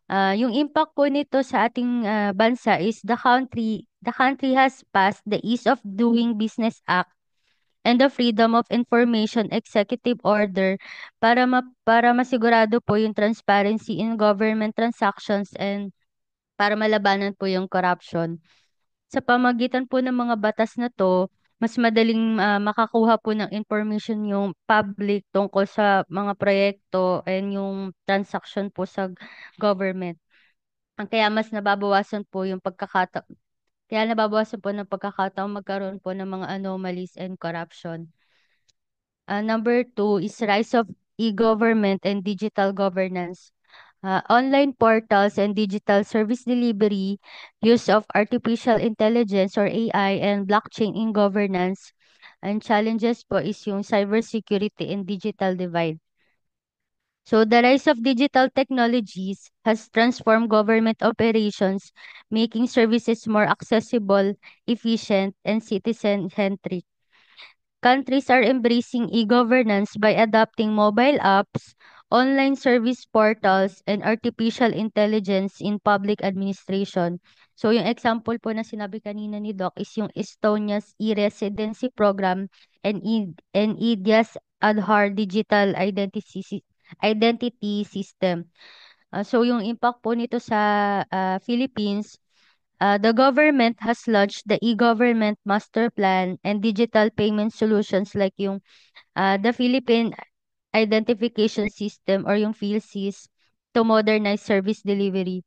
Yung impact po nito sa ating bansa is the country has passed the Ease of Doing Business Act and the Freedom of Information Executive Order para masigurado po yung transparency in government transactions and para malabanan po yung corruption. Sa pamagitan po ng mga batas na to, mas madaling makakuha po ng information yung public tungkol sa mga proyekto and yung transaction po sa government. Kaya mas nababawasan po yung kaya nababawasan po ng pagkakataong magkaroon po ng mga anomalies and corruption. Number two is rise of e-government and digital governance. Online portals and digital service delivery, use of artificial intelligence or AI and blockchain in governance. And challenges po is yung cybersecurity and digital divide. So the rise of digital technologies has transformed government operations, making services more accessible, efficient, and citizen-centric. Countries are embracing e-governance by adopting mobile apps, online service portals, and artificial intelligence in public administration. So yung example po na sinabi kanina ni Doc is yung Estonia's e-residency program and India's Aadhaar digital identity system. So yung impact po nito sa Philippines, the government has launched the e-government master plan and digital payment solutions like yung the Philippine Identification System or yung PhilSys to modernize service delivery.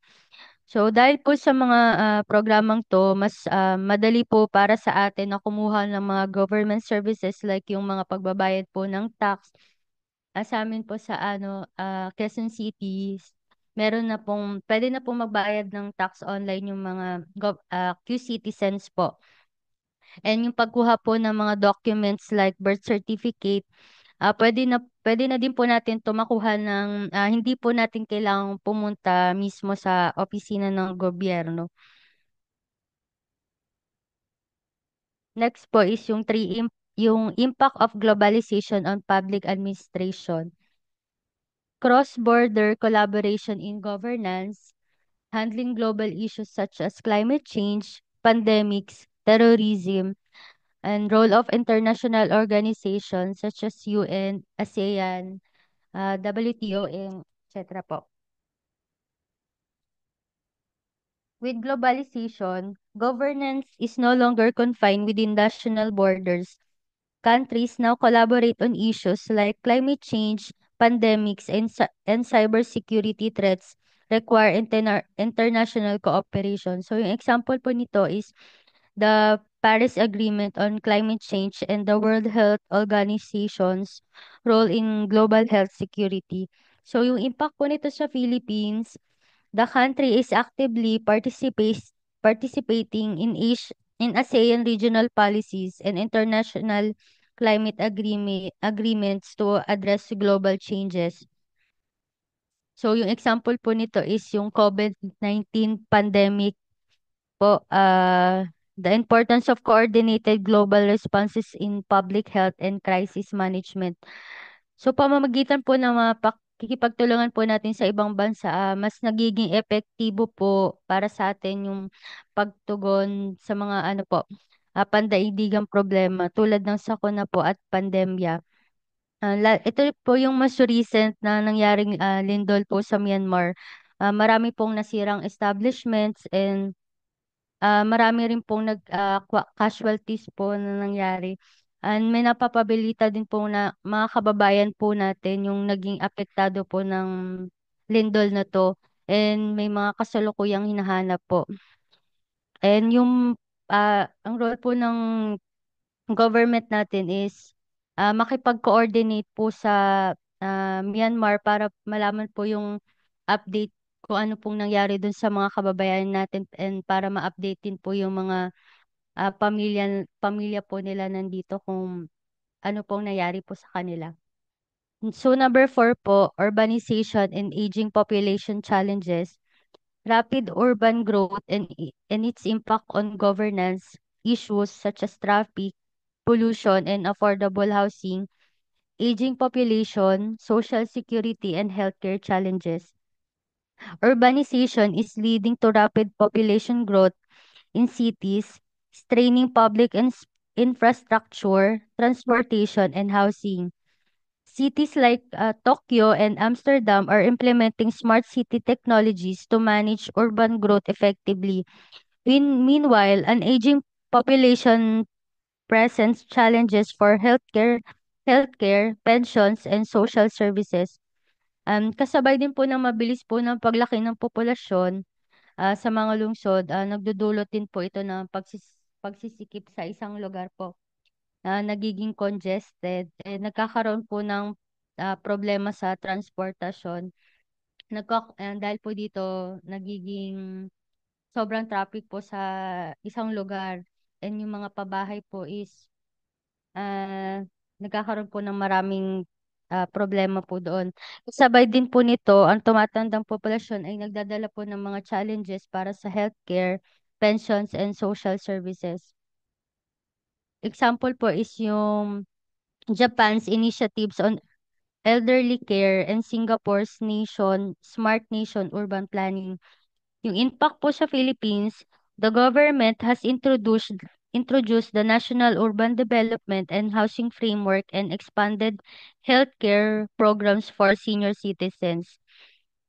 So dahil po sa mga programang to, mas madali po para sa atin na kumuha ng mga government services like yung mga pagbabayad po ng tax. Sa amin po sa Quezon City, pwede na pong magbayad ng tax online yung mga Q-citizens po. And yung pagkuha po ng mga documents like birth certificate, pwede na din po natin to makuha ng hindi po natin kailangang pumunta mismo sa opisina ng gobyerno. Next po is yung impact of globalization on public administration. cross-border collaboration in governance, handling global issues such as climate change, pandemics, terrorism, and role of international organizations such as UN, ASEAN, WTO, and etc. po. With globalization, governance is no longer confined within national borders. Countries now collaborate on issues like climate change, pandemics, and cybersecurity threats require international cooperation. So yung example po nito is the Paris Agreement on Climate Change and the World Health Organization's role in global health security. So yung impact po nito sa Philippines, the country is actively participating in ASEAN regional policies and international climate agreements to address global changes. So yung example po nito is yung COVID-19 pandemic po, the importance of coordinated global responses in public health and crisis management. So pamamagitan po ng mga pakikipagtulungan po natin sa ibang bansa, mas nagiging epektibo po para sa atin yung pagtugon sa mga ano po, pandaigdigang problema tulad ng sakuna po at pandemya. Ito po yung mas recent na nangyaring lindol po sa Myanmar. Marami pong nasirang establishments and marami rin pong casualties po na nangyari. And may napapabalita din po na mga kababayan po natin yung naging apektado po ng lindol na to. And may mga kasalukuyang hinahanap po. And yung ang role po ng government natin is makipag-coordinate po sa Myanmar para malaman po yung update kung ano pong nangyari dun sa mga kababayan natin and para ma-update din po yung mga pamilya po nila nandito kung ano pong nangyari po sa kanila. So number 4 po, urbanization and aging population challenges. Rapid urban growth and its impact on governance issues such as traffic, pollution, and affordable housing, aging population, social security, and healthcare challenges. Urbanization is leading to rapid population growth in cities, straining public infrastructure, transportation, and housing. Cities like Tokyo and Amsterdam are implementing smart city technologies to manage urban growth effectively. Meanwhile, an aging population presents challenges for healthcare, pensions, and social services. Kasabay din po ng mabilis po ng paglaki ng populasyon sa mga lungsod, nagdudulot din po ito ng pagsisikip sa isang lugar po. Nagiging congested, nagkakaroon po ng problema sa transportasyon. Dahil po dito, nagiging sobrang traffic po sa isang lugar. And yung mga pabahay po is nagkakaroon po ng maraming problema po doon. Sabay din po nito, ang tumatandang populasyon ay nagdadala po ng mga challenges para sa healthcare, pensions, and social services. Example po is yung Japan's initiatives on elderly care and Singapore's Smart Nation Urban Planning. Yung impact po sa Philippines, the government has introduced the National Urban Development and Housing Framework and expanded healthcare programs for senior citizens.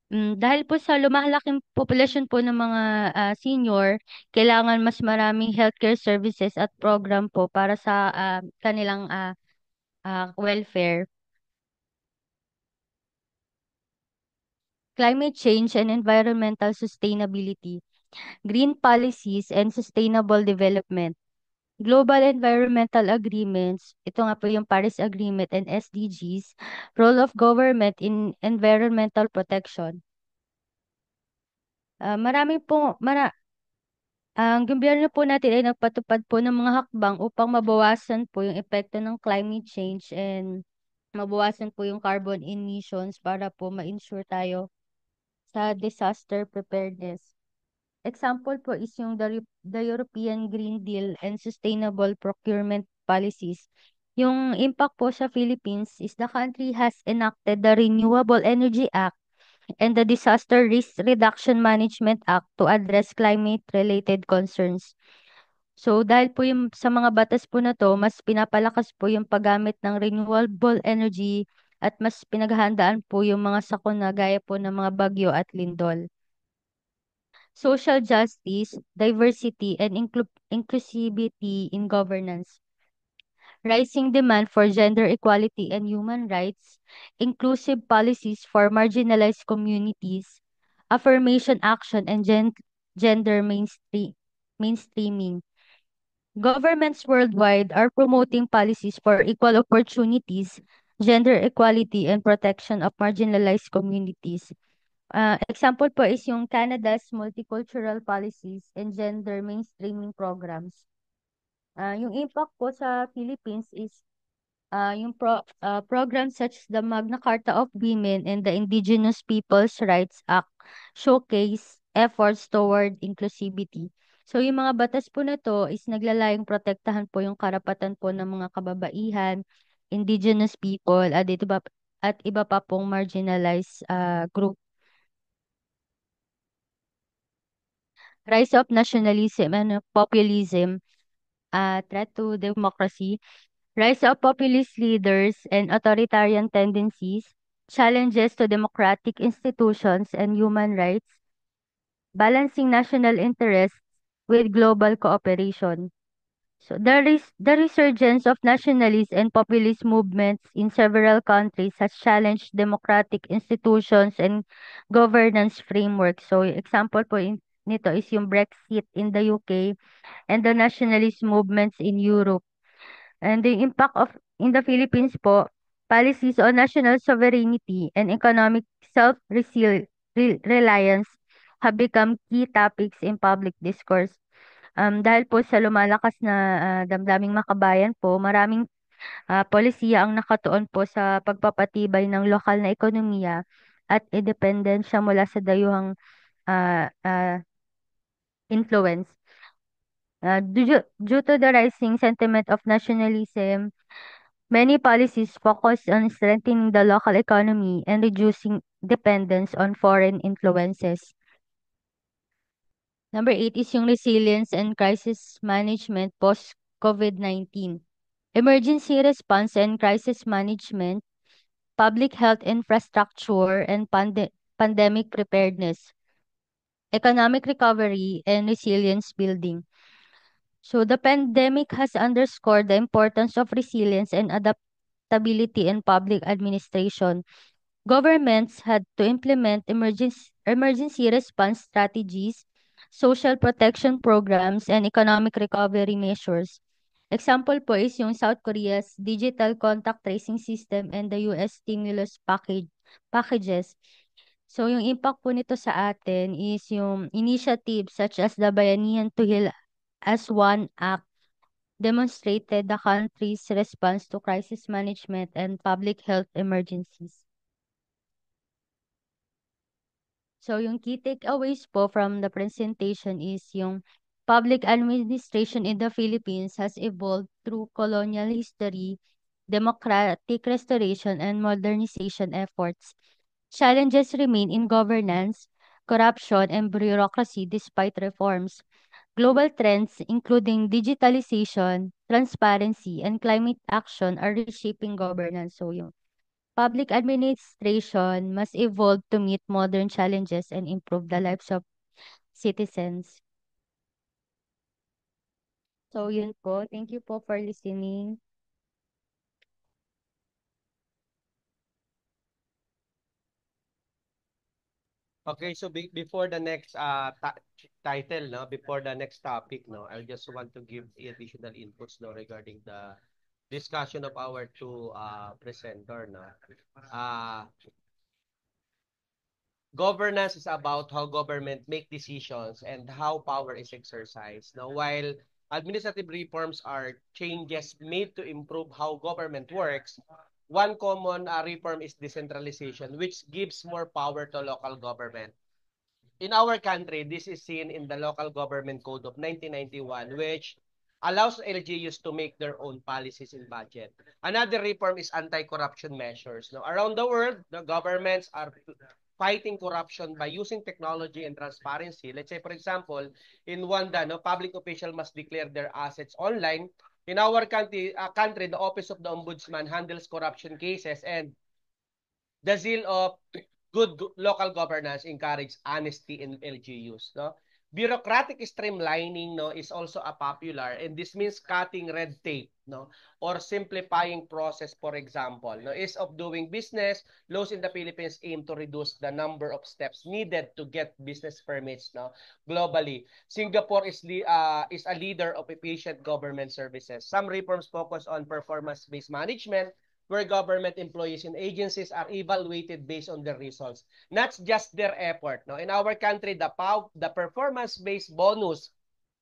Dahil po sa lumalaking populasyon po ng mga senior, kailangan mas maraming healthcare services at program po para sa kanilang welfare. Climate change and environmental sustainability, green policies and sustainable development. Global environmental agreements, ito nga po yung Paris Agreement and SDGs, role of government in environmental protection. Ang gobyerno po natin ay nagpatupad po ng mga hakbang upang mabawasan po yung epekto ng climate change and mabawasan po yung carbon emissions para po ma-ensure tayo sa disaster preparedness. Example po is yung the European Green Deal and Sustainable Procurement Policies. Yung impact po sa Philippines is the country has enacted the Renewable Energy Act and the Disaster Risk Reduction Management Act to address climate-related concerns. So dahil po yung sa mga batas po na to, mas pinapalakas po yung paggamit ng renewable energy at mas pinaghahandaan po yung mga sakuna gaya po ng mga bagyo at lindol. Social justice, diversity, and inclusivity in governance. Rising demand for gender equality and human rights, inclusive policies for marginalized communities, affirmation action, and gender mainstreaming. Governments worldwide are promoting policies for equal opportunities, gender equality, and protection of marginalized communities. Example po is yung Canada's multicultural policies and gender mainstreaming programs. Yung impact po sa Philippines is yung programs such as the Magna Carta of Women and the Indigenous Peoples' Rights Act showcase efforts toward inclusivity. So yung mga batas po na to is naglalayong protektahan po yung karapatan po ng mga kababaihan, indigenous people, at iba pa pong marginalized group. Rise of nationalism and populism, threat to democracy. Rise of populist leaders and authoritarian tendencies, challenges to democratic institutions and human rights, balancing national interests with global cooperation. So the resurgence of nationalist and populist movements in several countries has challenged democratic institutions and governance frameworks. So example po nito is yung Brexit in the UK and the nationalist movements in Europe. And the impact of in the Philippines po, policies on national sovereignty and economic self-reliance have become key topics in public discourse. Dahil po sa lumalakas na damdaming makabayan po, maraming polisiya ang nakatuon po sa pagpapatibay ng lokal na ekonomiya at independensya mula sa dayuhang influence. Due to the rising sentiment of nationalism, many policies focus on strengthening the local economy and reducing dependence on foreign influences. Number 8 is yung resilience and crisis management post-COVID-19. Emergency response and crisis management, public health infrastructure, and pandemic preparedness, economic recovery, and resilience building. So the pandemic has underscored the importance of resilience and adaptability in public administration. Governments had to implement emergency response strategies, social protection programs, and economic recovery measures. Example po is yung South Korea's digital contact tracing system and the US stimulus packages. So yung impact po nito sa atin is yung initiatives such as the Bayanihan to Heal as One Act demonstrated the country's response to crisis management and public health emergencies. So, yung key takeaways po from the presentation is yung public administration in the Philippines has evolved through colonial history, democratic restoration, and modernization efforts. Challenges remain in governance, corruption, and bureaucracy despite reforms. Global trends, including digitalization, transparency, and climate action, are reshaping governance. So, yung public administration must evolve to meet modern challenges and improve the lives of citizens. So, yun po. Thank you po for listening. Okay, so before the next title, no, before the next topic, no, I just want to give additional inputs, no, regarding the discussion of our two presenter, no. Governance is about how government make decisions and how power is exercised. Now, while administrative reforms are changes made to improve how government works, one common reform is decentralization, which gives more power to local government. In our country, this is seen in the Local Government Code of 1991, which allows LGUs to make their own policies and budget. Another reform is anti-corruption measures. Now, around the world, the governments are fighting corruption by using technology and transparency. Let's say, for example, in Rwanda, no, public official must declare their assets online. In our country, the Office of the Ombudsman handles corruption cases, and the zeal of good local governance encourage honesty in LGUs. No? Bureaucratic streamlining, no, is also a popular, and this means cutting red tape, no, or simplifying process. For example, no, ease of doing business. Laws in the Philippines aim to reduce the number of steps needed to get business permits, no, globally. Singapore is a leader of efficient government services. Some reforms focus on performance-based management, where government employees and agencies are evaluated based on their results, not just their effort. No, in our country, the performance-based bonus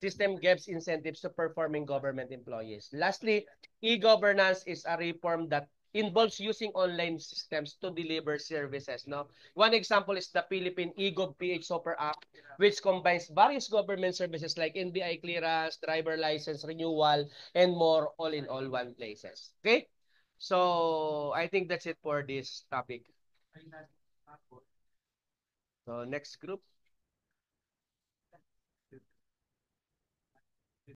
system gives incentives to performing government employees. Lastly, e-governance is a reform that involves using online systems to deliver services. No, one example is the Philippine eGov PH Super App, which combines various government services like NBI clearance, driver license renewal, and more, all in all one places. Okay. So I think that's it for this topic. So next group.